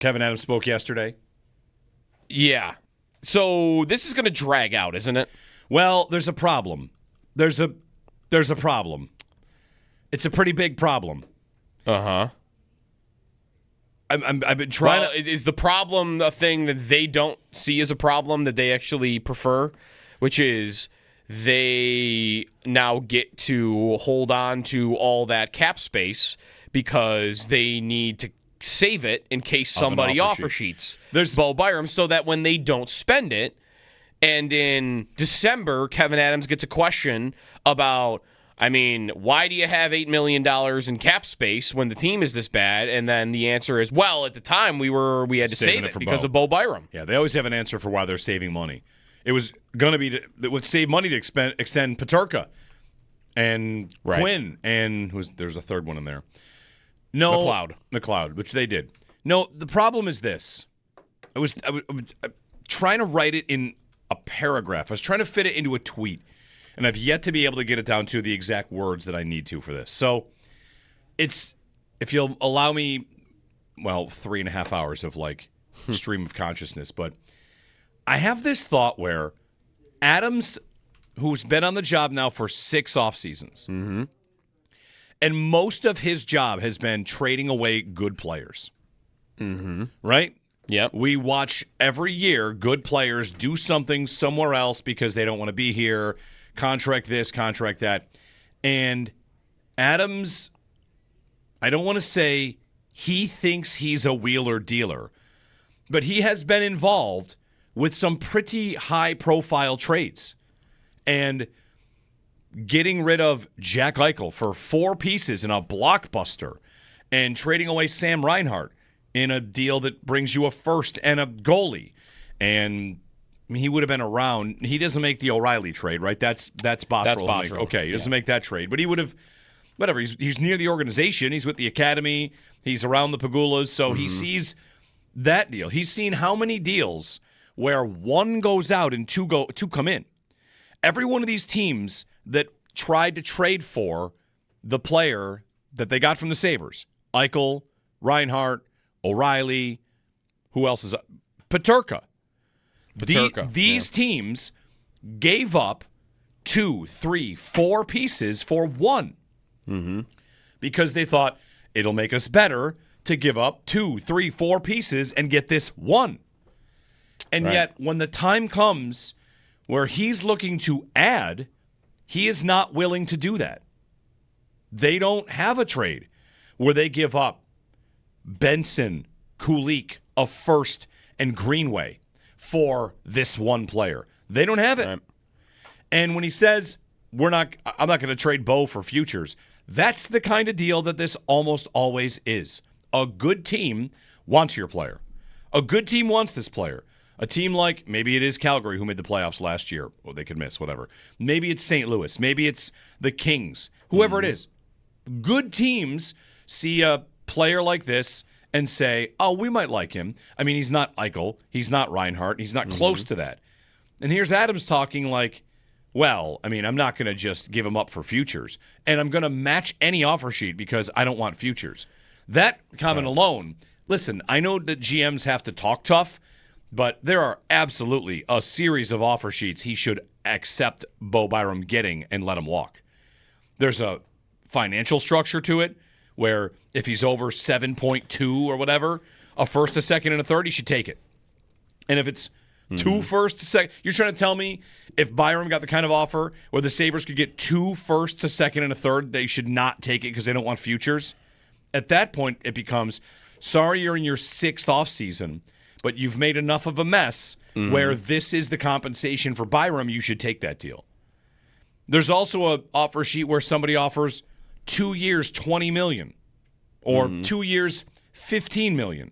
Kevyn Adams spoke yesterday. Yeah. So this is going to drag out, isn't it? Well, there's a problem. There's a problem. It's a pretty big problem. Uh-huh. I've been trying to... Is the problem a thing that they don't see as a problem that they actually prefer, which is they now get to hold on to all that cap space because they need to save it in case somebody offer sheets there's Bo Byram so that when they don't spend it, and in December, Kevyn Adams gets a question about, why do you have $8 million in cap space when the team is this bad? And then the answer is, well, at the time we had to save it because of Bo Byram. Yeah, they always have an answer for why they're saving money. It was going to be it would save money to extend Peterka and Quinn and there's a third one in there. No, McLeod, which they did. No, the problem is this. I was trying to write it in a paragraph. I was trying to fit it into a tweet. And I've yet to be able to get it down to the exact words that I need to for this. So it's, if you'll allow me, 3.5 hours of stream of consciousness. But I have this thought where Adams, who's been on the job now for 6 off seasons, and most of his job has been trading away good players. Right? Yep. We watch every year good players do something somewhere else because they don't want to be here. Contract this, contract that. And Adams, I don't want to say he thinks he's a wheeler dealer, but he has been involved with some pretty high-profile trades. And getting rid of Jack Eichel for 4 pieces in a blockbuster and trading away Sam Reinhart in a deal that brings you a first and a goalie. And he would have been around. He doesn't make the O'Reilly trade, right? That's Botterill. That's Botterill. Okay, he doesn't make that trade. But he would have, whatever. He's near the organization. He's with the academy. He's around the Pagulas. So he sees that deal. He's seen how many deals where 1 goes out and 2 come in. Every one of these teams that tried to trade for the player that they got from the Sabres, Eichel, Reinhart, O'Reilly, who else is Peterka. These teams gave up 2, 3, 4 pieces for 1 because they thought it'll make us better to give up 2, 3, 4 pieces and get this 1. And yet, when the time comes where he's looking to add, he is not willing to do that. They don't have a trade where they give up Benson, Kulik, a first, and Greenway for this 1 player. They don't have it. Right. And when he says, I'm not going to trade Bo for futures, that's the kind of deal that this almost always is. A good team wants your player. A good team wants this player. A team like, maybe it is Calgary who made the playoffs last year. Well, they could miss, whatever. Maybe it's St. Louis. Maybe it's the Kings. Whoever it is. Good teams see a player like this and say, oh, we might like him. He's not Eichel. He's not Reinhart. He's not close to that. And here's Adams talking like, well, I'm not going to just give him up for futures. And I'm going to match any offer sheet because I don't want futures. That comment alone, listen, I know that GMs have to talk tough, but there are absolutely a series of offer sheets he should accept Bo Byram getting and let him walk. There's a financial structure to it where if he's over 7.2 or whatever, a first, a second, and a third, he should take it. And if it's 2 first, a second, you're trying to tell me if Byram got the kind of offer where the Sabres could get 2 firsts, a second, and a third, they should not take it because they don't want futures? At that point, it becomes, sorry you're in your 6th offseason, but you've made enough of a mess where this is the compensation for Byram, you should take that deal. There's also an offer sheet where somebody offers 2 years, $20 million, or 2 years, $15 million.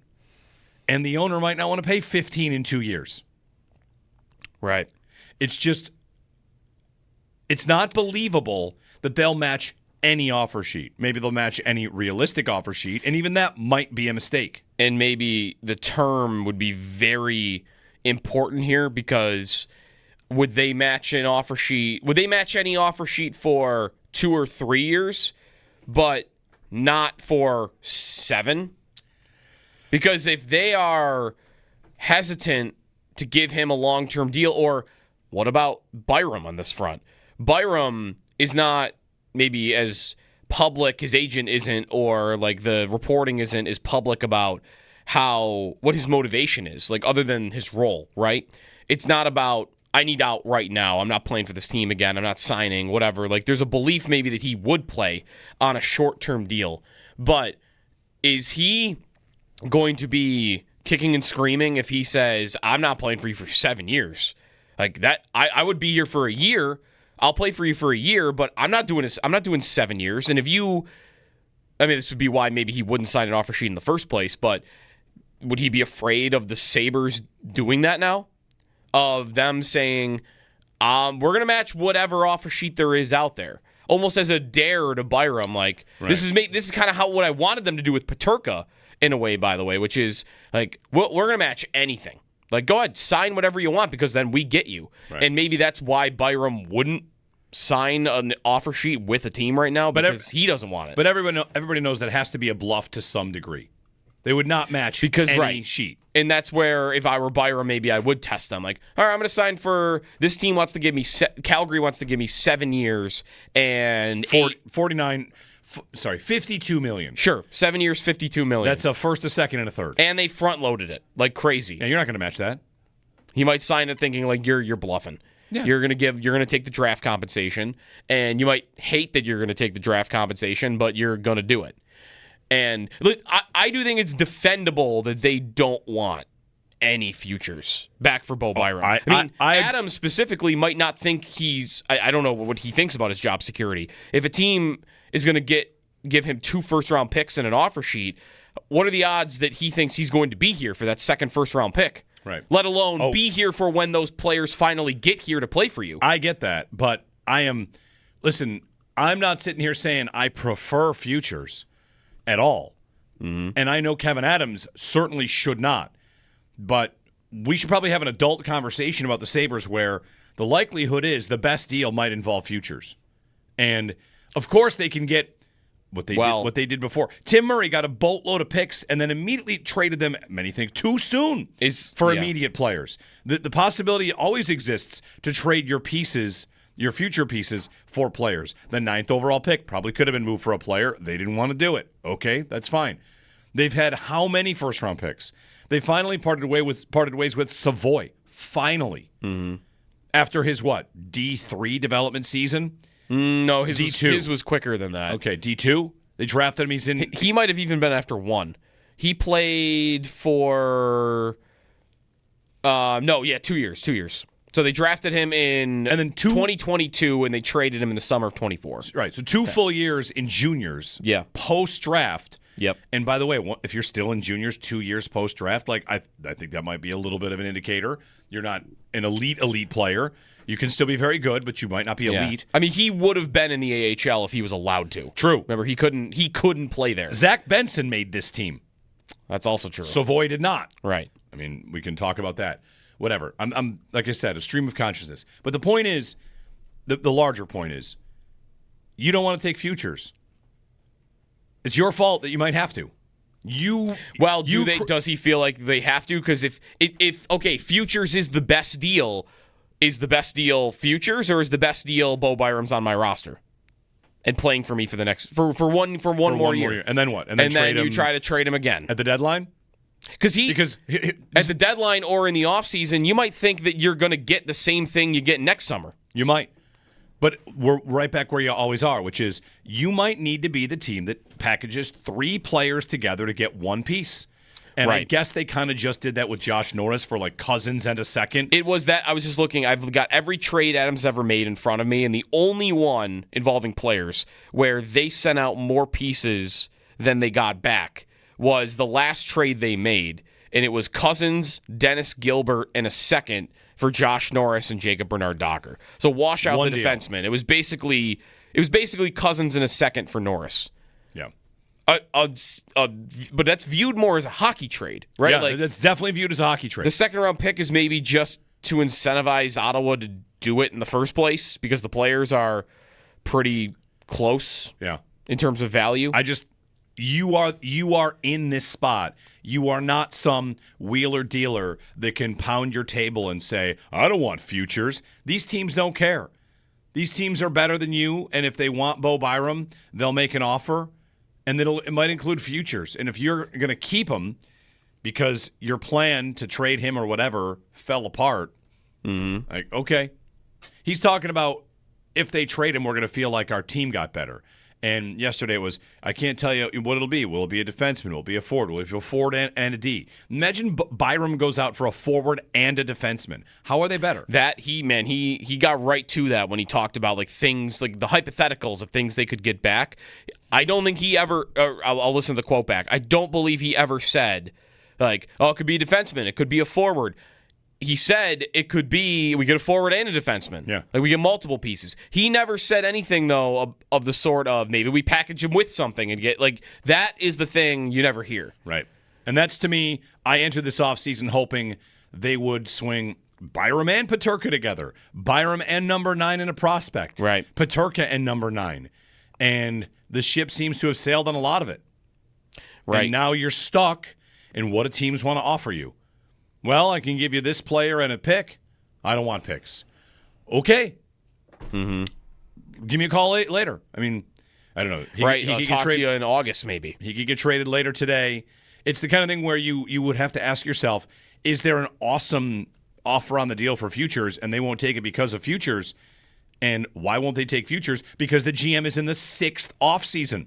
And the owner might not want to pay $15 in 2 years. Right. It's not believable that they'll match any offer sheet. Maybe they'll match any realistic offer sheet, and even that might be a mistake. And maybe the term would be very important here because would they match an offer sheet? Would they match any offer sheet for 2 or 3 years, but not for 7? Because if they are hesitant to give him a long-term deal, or what about Byram on this front? Byram is not maybe as public, his agent isn't, or like the reporting isn't as public about what his motivation is, like other than his role, right? It's not about, I need out right now, I'm not playing for this team again, I'm not signing, whatever. Like there's a belief maybe that he would play on a short-term deal, but is he going to be kicking and screaming if he says, I'm not playing for you for 7 years? Like that, I would be here for a year. I'll play for you for a year, but I'm not doing this. I'm not doing 7 years. And this would be why maybe he wouldn't sign an offer sheet in the first place. But would he be afraid of the Sabres doing that now? Of them saying, we're going to match whatever offer sheet there is out there, almost as a dare to Byram. Like right. This is kind of what I wanted them to do with Peterka in a way, by the way, which is like we're going to match anything. Like, go ahead, sign whatever you want because then we get you. Right. And maybe that's why Byram wouldn't sign an offer sheet with a team right now because he doesn't want it. But everybody knows that it has to be a bluff to some degree. They would not match any sheet. And that's where, if I were Byram, maybe I would test them. Like, all right, I'm going to sign for this team wants to give me Calgary wants to give me 7 years and 52 million. Sure, 7 years, 52 million. That's a first, a second, and a third. And they front loaded it like crazy. Yeah, you're not going to match that. He might sign it thinking like you're bluffing. Yeah. You're going to take the draft compensation, and you might hate that you're going to take the draft compensation, but you're going to do it. And look, I do think it's defendable that they don't want any futures back for Bo Byram. Adams specifically might not think I don't know what he thinks about his job security. If a team is going to give him 2 first-round picks and an offer sheet, what are the odds that he thinks he's going to be here for that second first-round pick? Right. Let alone be here for when those players finally get here to play for you. I get that, but I'm not sitting here saying I prefer futures at all. Mm-hmm. And I know Kevyn Adams certainly should not. But we should probably have an adult conversation about the Sabres where the likelihood is the best deal might involve futures. And of course, they can get what they did before. Tim Murray got a boatload of picks and then immediately traded them, many think, too soon for immediate players. The possibility always exists to trade your future pieces for players. The 9th overall pick probably could have been moved for a player. They didn't want to do it. Okay, that's fine. They've had how many first-round picks? They finally parted ways with Savoy. Finally. Mm-hmm. After his, D3 development season? No, his was quicker than that. Okay, D2? They drafted him. He's in. He might have even been after 1. He played for 2 years. 2 years. So they drafted him in 2022, and they traded him in the summer of 24. Right, so 2 full years in juniors. Yeah. Post-draft. Yep. And by the way, if you're still in juniors 2 years post-draft, I think that might be a little bit of an indicator. You're not an elite player. You can still be very good, but you might not be elite. I mean, he would have been in the AHL if he was allowed to. True. Remember, he couldn't play there. Zach Benson made this team. That's also true. Savoy did not. Right. I mean, we can talk about that. Whatever. I'm like I said, a stream of consciousness. But the point is, the larger point is, you don't want to take futures. It's your fault that you might have to. Does he feel like they have to? Because if futures is the best deal. Is the best deal futures, or is the best deal Bo Byram's on my roster and playing for me for the next for one more year? And then what? And then you try to trade him again at the deadline? Because at the deadline or in the offseason, you might think that you're going to get the same thing you get next summer. You might. But we're right back where you always are, which is you might need to be the team that packages 3 players together to get one piece. And right. I guess they kind of just did that with Josh Norris for Cousins and a second. It was that. I was just looking. I've got every trade Adams ever made in front of me, and the only one involving players where they sent out more pieces than they got back was the last trade they made, and it was Cousins, Dennis Gilbert, and a second for Josh Norris and Jacob Bernard-Docker. So wash out the defenseman. It was basically Cousins and a second for Norris. Yeah. But that's viewed more as a hockey trade, right? Yeah, that's definitely viewed as a hockey trade. The second-round pick is maybe just to incentivize Ottawa to do it in the first place because the players are pretty close in terms of value. You are in this spot. You are not some wheeler dealer that can pound your table and say, I don't want futures. These teams don't care. These teams are better than you, and if they want Bo Byram, they'll make an offer, and it might include futures. And if you're going to keep him because your plan to trade him or whatever fell apart, like, okay. He's talking about if they trade him, we're going to feel like our team got better. And yesterday it was, I can't tell you what it'll be. Will it be a defenseman? Will it be a forward? Will it be a forward and a D? Imagine Byram goes out for a forward and a defenseman. How are they better? He got right to that when he talked about like things, like the hypotheticals of things they could get back. I don't think he ever, I'll listen to the quote back. I don't believe he ever said, like, oh, it could be a defenseman. It could be a forward. He said it could be we get a forward and a defenseman. Yeah. Like we get multiple pieces. He never said anything, though, of the sort of maybe we package him with something and get like that is the thing you never hear. Right. And that's, to me, I entered this offseason hoping they would swing Byram and Peterka together. Byram and number 9 in a prospect. Right. Peterka and number 9. And the ship seems to have sailed on a lot of it. Right. And now you're stuck in what do teams want to offer you. Well, I can give you this player and a pick. I don't want picks. Okay. Give me a call later. I mean, I don't know. I'll talk to you in August, maybe. He could get traded later today. It's the kind of thing where you would have to ask yourself, is there an awesome offer on the deal for futures, and they won't take it because of futures? And why won't they take futures? Because the GM is in the 6th offseason.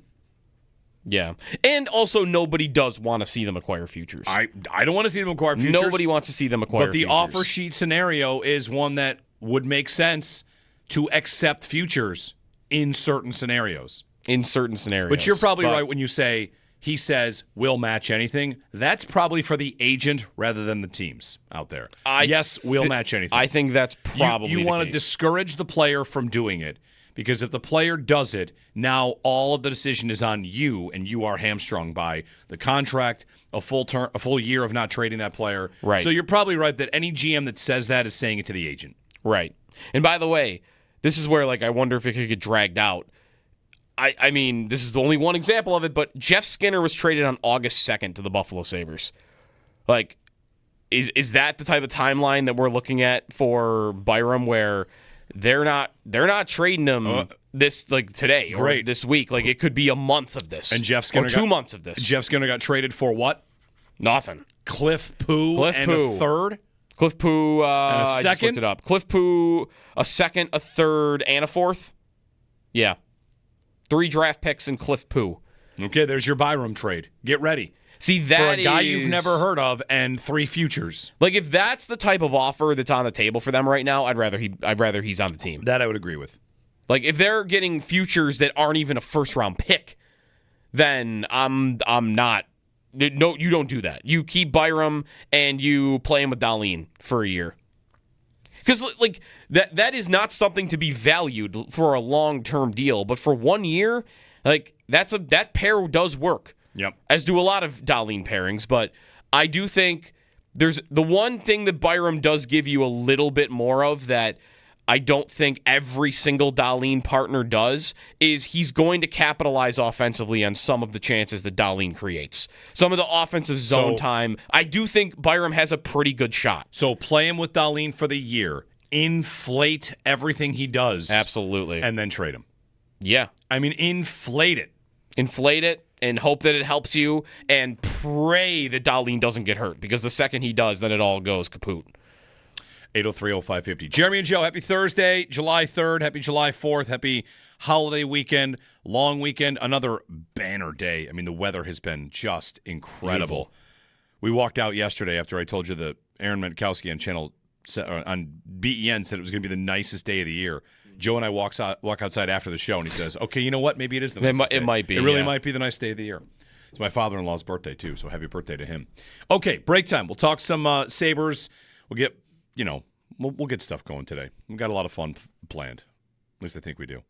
Yeah. And also, nobody does want to see them acquire futures. I don't want to see them acquire futures. Nobody wants to see them acquire futures. But the offer sheet scenario is one that would make sense to accept futures in certain scenarios. But you're probably right when you say he says we'll match anything. That's probably for the agent rather than the teams out there. Yes, we'll match anything. I think that's probably you want to discourage the player from doing it. Because if the player does it, now all of the decision is on you, and you are hamstrung by the contract, a full year of not trading that player. Right. So you're probably right that any GM that says that is saying it to the agent. Right. And by the way, this is where I wonder if it could get dragged out. I mean, this is the only one example of it, but Jeff Skinner was traded on August 2nd to the Buffalo Sabres. Is that the type of timeline that we're looking at for Byram, where they're not trading him this today or this week? It could be a month of this, and Jeff Skinner or 2 months of this. Jeff Skinner got traded for what? Nothing. Cliff Poo and a third. Cliff Poo and a second. I just looked it up. Cliff Poo, a second, a third, and a fourth. Yeah, 3 draft picks and Cliff Poo. Okay, there's your Byram trade. Get ready. See, that for a guy you've never heard of and 3 futures. If that's the type of offer that's on the table for them right now, I'd rather he's on the team. That I would agree with. If they're getting futures that aren't even a first round pick, then I'm not. No, you don't do that. You keep Byram and you play him with Dahlin for a year. Because that is not something to be valued for a long term deal, but for 1 year, that pair does work. Yep. As do a lot of Dahlin pairings, but I do think there's the one thing that Byram does give you a little bit more of that I don't think every single Dahlin partner does is he's going to capitalize offensively on some of the chances that Dahlin creates. Some of the offensive zone time. I do think Byram has a pretty good shot. So play him with Dahlin for the year. Inflate everything he does. Absolutely. And then trade him. Yeah. I mean, inflate it. Inflate it. And hope that it helps you, and pray that Dahlin doesn't get hurt, because the second he does, then it all goes kaput. 803-0550. Jeremy and Joe, happy Thursday, July 3rd. Happy July 4th. Happy holiday weekend, long weekend, another banner day. I mean, the weather has been just incredible. Beautiful. We walked out yesterday after I told you that Aaron Metkowski on BEN said it was going to be the nicest day of the year. Joe and I walk outside after the show, and he says, okay, you know what? Maybe it is the nicest day. It might be. It really might be the nicest day of the year. It's my father-in-law's birthday, too, so happy birthday to him. Okay, break time. We'll talk some Sabres. We'll get, we'll get stuff going today. We've got a lot of fun planned. At least I think we do.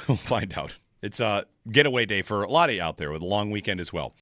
We'll find out. It's a getaway day for a lot of you out there with a long weekend as well.